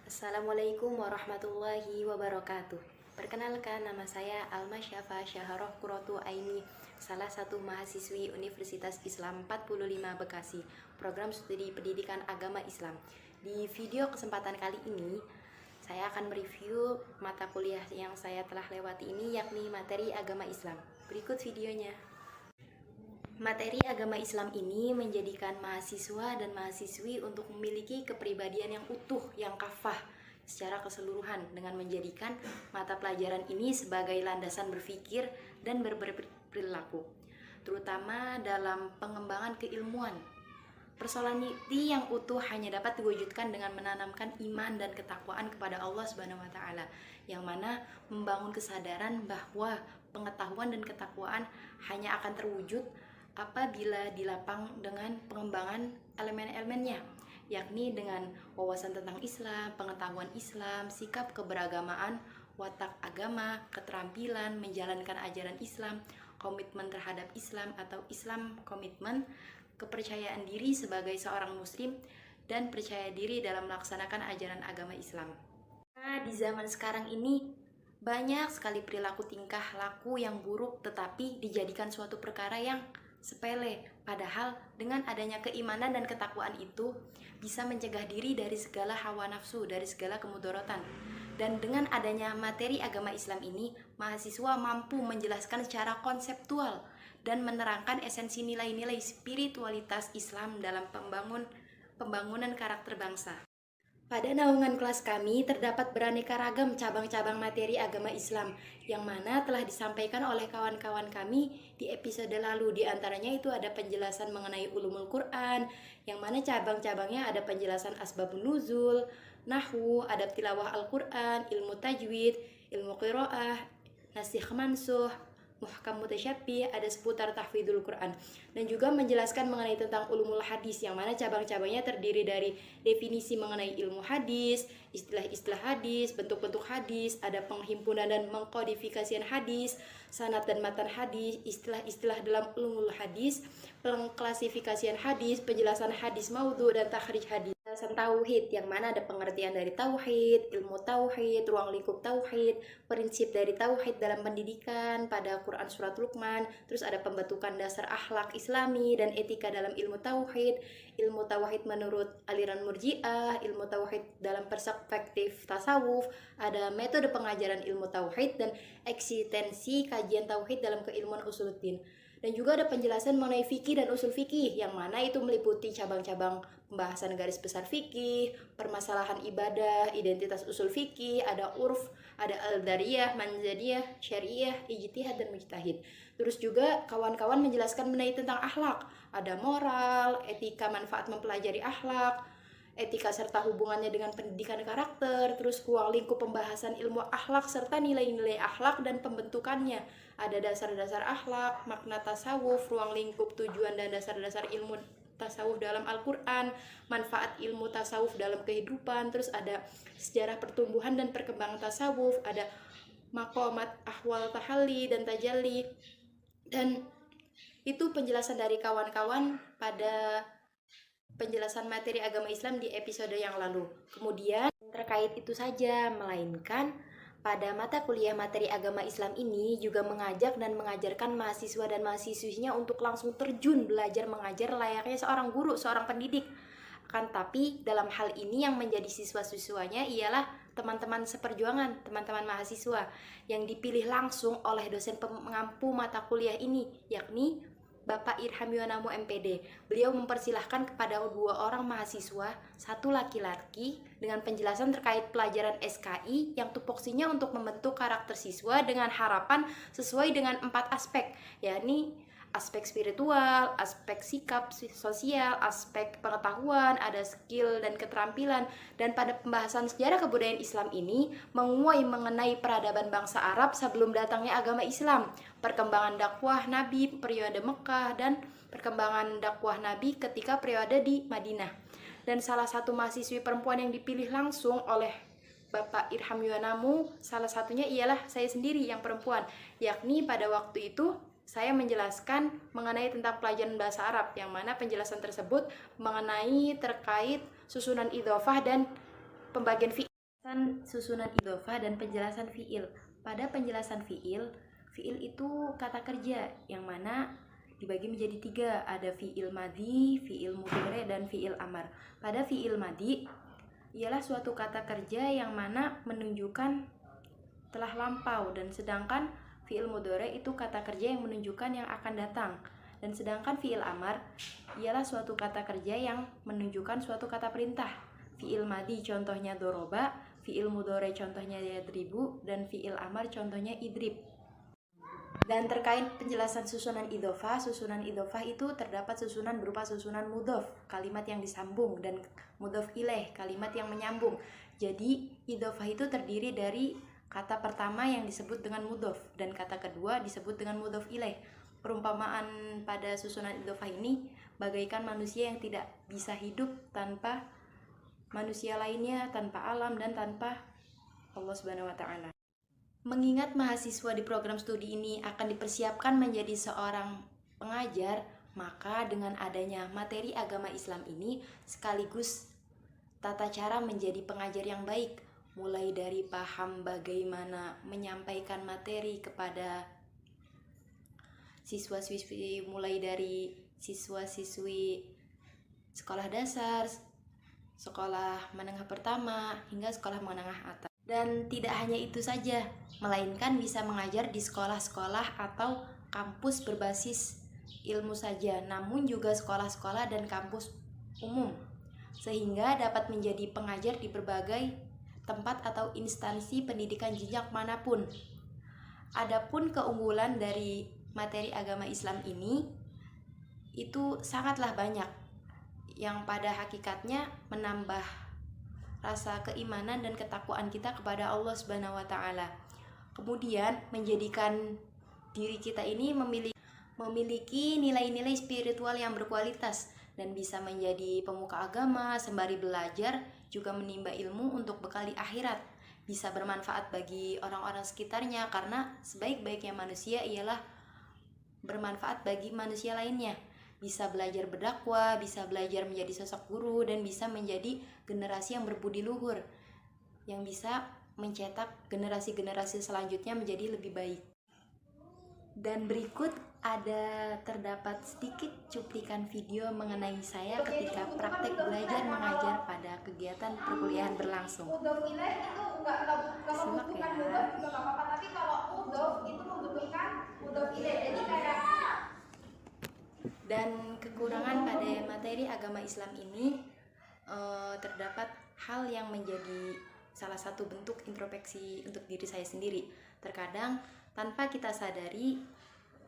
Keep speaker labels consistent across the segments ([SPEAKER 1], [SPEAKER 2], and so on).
[SPEAKER 1] Assalamualaikum warahmatullahi wabarakatuh. Perkenalkan, nama saya Alma Syafa Syaharoh Kurotu Aini, salah satu mahasiswi Universitas Islam 45 Bekasi, program studi pendidikan agama Islam. Di video kesempatan kali ini, saya akan mereview mata kuliah yang saya telah lewati ini, yakni materi agama Islam. Berikut videonya. Materi agama Islam ini menjadikan mahasiswa dan mahasiswi untuk memiliki kepribadian yang utuh, yang kafah secara keseluruhan, dengan menjadikan mata pelajaran ini sebagai landasan berpikir dan berperilaku, terutama dalam pengembangan keilmuan. Personality yang utuh hanya dapat diwujudkan dengan menanamkan iman dan ketakwaan kepada Allah Subhanahu wa Ta'ala, yang mana membangun kesadaran bahwa pengetahuan dan ketakwaan hanya akan terwujud apabila dilapang dengan pengembangan elemen-elemennya, yakni dengan wawasan tentang Islam, pengetahuan Islam, sikap keberagamaan, watak agama, keterampilan menjalankan ajaran Islam, komitmen terhadap Islam atau Islam komitmen, kepercayaan diri sebagai seorang muslim, dan percaya diri dalam melaksanakan ajaran agama Islam. Nah, di zaman sekarang ini banyak sekali perilaku tingkah laku yang buruk tetapi dijadikan suatu perkara yang sepele, padahal dengan adanya keimanan dan ketakwaan itu bisa mencegah diri dari segala hawa nafsu, dari segala kemudorotan. Dan dengan adanya materi agama Islam ini, mahasiswa mampu menjelaskan secara konseptual dan menerangkan esensi nilai-nilai spiritualitas Islam dalam pembangunan karakter bangsa. Pada naungan kelas kami terdapat beraneka ragam cabang-cabang materi agama Islam yang mana telah disampaikan oleh kawan-kawan kami di episode lalu. Di antaranya itu ada penjelasan mengenai ulumul Quran, yang mana cabang-cabangnya ada penjelasan asbabun nuzul, nahwu, adab tilawah Al-Quran, ilmu tajwid, ilmu qiraah, nasikh mansuh, muhkam mutasyabih, ada seputar tahfidzul Quran, dan juga menjelaskan mengenai tentang ulumul hadis, yang mana cabang-cabangnya terdiri dari definisi mengenai ilmu hadis, istilah-istilah hadis, bentuk-bentuk hadis, ada penghimpunan dan mengkodifikasian hadis, sanad dan matan hadis, istilah-istilah dalam ulumul hadis, pengklasifikasian hadis, penjelasan hadis maudhu, dan takhrij hadis. Penjelasan tauhid, yang mana ada pengertian dari tauhid, ilmu tauhid, ruang lingkup tauhid, prinsip dari tauhid dalam pendidikan pada Quran surat Luqman, terus ada pembentukan dasar akhlak Islami dan etika dalam ilmu tauhid menurut aliran Murji'ah, ilmu tauhid dalam perspektif tasawuf, ada metode pengajaran ilmu tauhid dan eksistensi kajian tauhid dalam keilmuan usuluddin. Dan juga ada penjelasan mengenai fikih dan usul fikih, yang mana itu meliputi cabang-cabang pembahasan garis besar fikih, permasalahan ibadah, identitas usul fikih, ada urf, ada al-dariyah, manzadiyah, syariah, ijtihad, dan mujtahid. Terus juga kawan-kawan menjelaskan mengenai tentang akhlak, ada moral, etika, manfaat mempelajari akhlak, etika serta hubungannya dengan pendidikan karakter, terus ruang lingkup pembahasan ilmu akhlak serta nilai-nilai akhlak dan pembentukannya. Ada dasar-dasar akhlak, makna tasawuf, ruang lingkup tujuan dan dasar-dasar ilmu tasawuf dalam Al-Quran, manfaat ilmu tasawuf dalam kehidupan, terus ada sejarah pertumbuhan dan perkembangan tasawuf, ada maqamat ahwal tahalli dan tajalli. Dan itu penjelasan dari kawan-kawan pada penjelasan materi agama Islam di episode yang lalu. Kemudian terkait itu saja, melainkan pada mata kuliah materi agama Islam ini juga mengajak dan mengajarkan mahasiswa dan mahasiswinya untuk langsung terjun belajar mengajar layaknya seorang guru, seorang pendidik. Akan tapi dalam hal ini yang menjadi siswa-siswanya ialah teman-teman seperjuangan, teman-teman mahasiswa yang dipilih langsung oleh dosen pengampu mata kuliah ini, yakni Bapak Irham Yuanamu MPD. Beliau mempersilahkan kepada 2 orang mahasiswa, 1 laki-laki, dengan penjelasan terkait pelajaran SKI yang tupoksinya untuk membentuk karakter siswa dengan harapan sesuai dengan 4 aspek, yakni aspek spiritual, aspek sikap sosial, aspek pengetahuan, ada skill dan keterampilan. Dan pada pembahasan sejarah kebudayaan Islam ini menguai mengenai peradaban bangsa Arab sebelum datangnya agama Islam, perkembangan dakwah Nabi periode Mekah, dan perkembangan dakwah Nabi ketika periode di Madinah. Dan salah satu mahasiswi perempuan yang dipilih langsung oleh Bapak Irham Yuanamu, salah satunya ialah saya sendiri yang perempuan, yakni pada waktu itu saya menjelaskan mengenai tentang pelajaran bahasa Arab, yang mana penjelasan tersebut mengenai terkait susunan idhofah dan pembagian fi'il. Susunan idhofah dan penjelasan fiil. Pada penjelasan fiil, fiil itu kata kerja yang mana dibagi menjadi 3. Ada fiil madhi, fiil mudhari, dan fiil amar. Pada fiil madhi ialah suatu kata kerja yang mana menunjukkan telah lampau, dan sedangkan fiil mudhari itu kata kerja yang menunjukkan yang akan datang. Dan sedangkan fiil amar ialah suatu kata kerja yang menunjukkan suatu kata perintah. Fiil madhi contohnya doroba, fiil mudhari contohnya yadribu, dan fiil amar contohnya idrib. Dan terkait penjelasan susunan idhofah itu terdapat susunan berupa susunan mudhof, kalimat yang disambung, dan mudhof ilaih, kalimat yang menyambung. Jadi idhofah itu terdiri dari kata pertama yang disebut dengan mudhof dan kata kedua disebut dengan mudhof ilaih. Perumpamaan pada susunan idhofah ini bagaikan manusia yang tidak bisa hidup tanpa manusia lainnya, tanpa alam, dan tanpa Allah Subhanahu wa Ta'ala. Mengingat mahasiswa di program studi ini akan dipersiapkan menjadi seorang pengajar, maka dengan adanya materi agama Islam ini sekaligus tata cara menjadi pengajar yang baik, mulai dari paham bagaimana menyampaikan materi kepada siswa-siswi, mulai dari siswa-siswi sekolah dasar, sekolah menengah pertama, hingga sekolah menengah atas. Dan tidak hanya itu saja, melainkan bisa mengajar di sekolah-sekolah atau kampus berbasis ilmu saja, namun juga sekolah-sekolah dan kampus umum, sehingga dapat menjadi pengajar di berbagai tempat atau instansi pendidikan jenjang manapun. Adapun keunggulan dari materi agama Islam ini itu sangatlah banyak, yang pada hakikatnya menambah rasa keimanan dan ketakwaan kita kepada Allah Subhanahu wa Ta'ala. Kemudian menjadikan diri kita ini memiliki nilai-nilai spiritual yang berkualitas dan bisa menjadi pemuka agama sembari belajar, juga menimba ilmu untuk bekal di akhirat. Bisa bermanfaat bagi orang-orang sekitarnya, karena sebaik-baiknya manusia ialah bermanfaat bagi manusia lainnya. Bisa belajar berdakwah, bisa belajar menjadi sosok guru, dan bisa menjadi generasi yang berbudi luhur, yang bisa mencetak generasi-generasi selanjutnya menjadi lebih baik. Dan berikut terdapat sedikit cuplikan video mengenai saya ketika praktek belajar mengajar pada kegiatan perkuliahan berlangsung. Simak ya. Tapi kalau mudhof itu membutuhkan mudhof ilaih, jadi kayak. Dan kekurangan pada materi agama Islam ini terdapat hal yang menjadi salah satu bentuk introspeksi untuk diri saya sendiri. Terkadang tanpa kita sadari,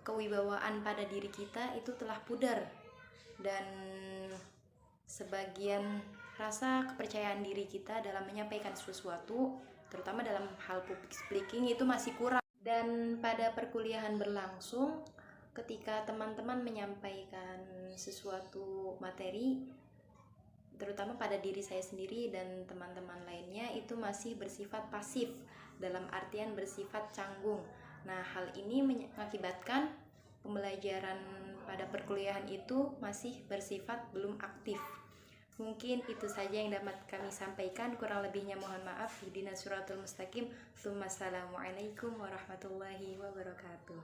[SPEAKER 1] kewibawaan pada diri kita itu telah pudar, dan sebagian rasa kepercayaan diri kita dalam menyampaikan sesuatu, terutama dalam hal public speaking, itu masih kurang. Dan pada perkuliahan berlangsung, ketika teman-teman menyampaikan sesuatu materi, terutama pada diri saya sendiri dan teman-teman lainnya, itu masih bersifat pasif, dalam artian bersifat canggung. Nah, hal ini mengakibatkan pembelajaran pada perkuliahan itu masih bersifat belum aktif. Mungkin itu saja yang dapat kami sampaikan, kurang lebihnya mohon maaf. Ihdinas siratal mustaqim. Assalamualaikum warahmatullahi wabarakatuh.